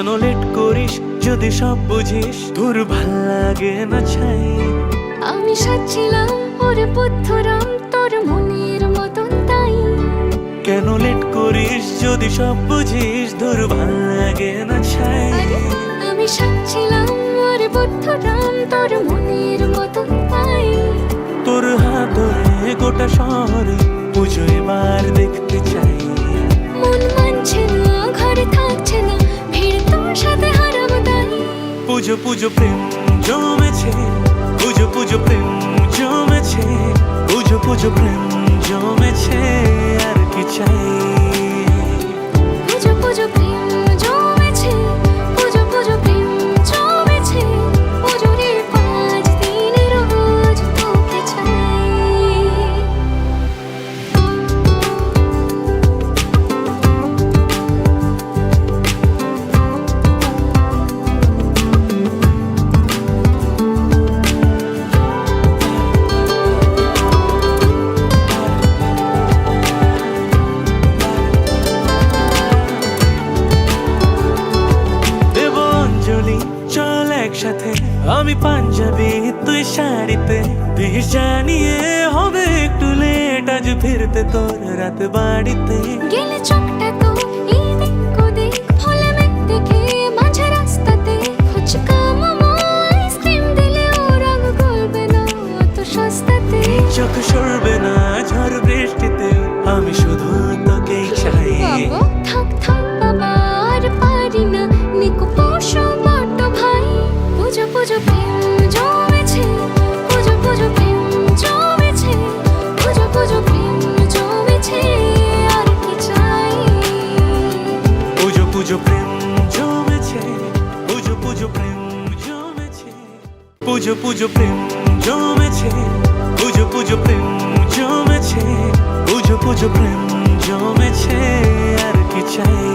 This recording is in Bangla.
কেন লেট করিস যদি সব বুঝিস, তোর ভাল লাগে না ছাই। আমি সাজছিলাম ওরে বুদ্ধরাম তোর মনের মতন তাই। কেন লেট করিস যদি সব বুঝিস, তোর ভাল লাগে না ছাই। আমি সাজছিলাম ওরে বুদ্ধরাম তোর মনের মতন তাই। তোর হাত ধরে গোটা শহরে পুজো এবার দেখতে চাই। মন মানছে না, ঘরে থাকছে না, ভিড় তোর সাথে হারাবো তাই। পুজো পুজো প্রেম জমেছে, পুজো পুজো প্রেম জমেছে, পুজো পুজো প্রেম জমেছে, আর কি চাই। পুজো পুজো প্রেম জমেছে, পুজো পুজো প্রেম জমেছে, পুজোরে 5 দিন রোজ তোকে চাই। চল একসাথে, আমি পাঞ্জাবি তুই শাড়িতে, দেশ জানিয়ে হবে একটু লেট আজ ফিরতে তোর রাত বাড়িতে। গেলে চোখটা তো এদিক ওদিক ফলে মেঘ দেখে মাঝে রাস্তাতে, ফুচকা মোমো আইসক্রিম দিলে ও রঙ গলবে না অত সস্তাতে। চোখ সরবে না ঝড় বৃষ্টিতে, আমি শুধু তোকেই চাই। থাক থাক বাবা আর পারি না, নিকো পশু বড্ড ভাই। পুজো পুজো প্রেম জমেছে, পুজো পুজো প্রেম জমেছে, পুজো পুজো প্রেম জমেছে, আর কি চাই। পুজো পুজো প্রেম জমেছে, পুজো পুজো প্রেম জমেছে, পুজো পুজো প্রেম জমেছে, পুজো পুজো প্রেম জমেছে, পুজো পুজো প্রেম জমেছে, আর কি চাই।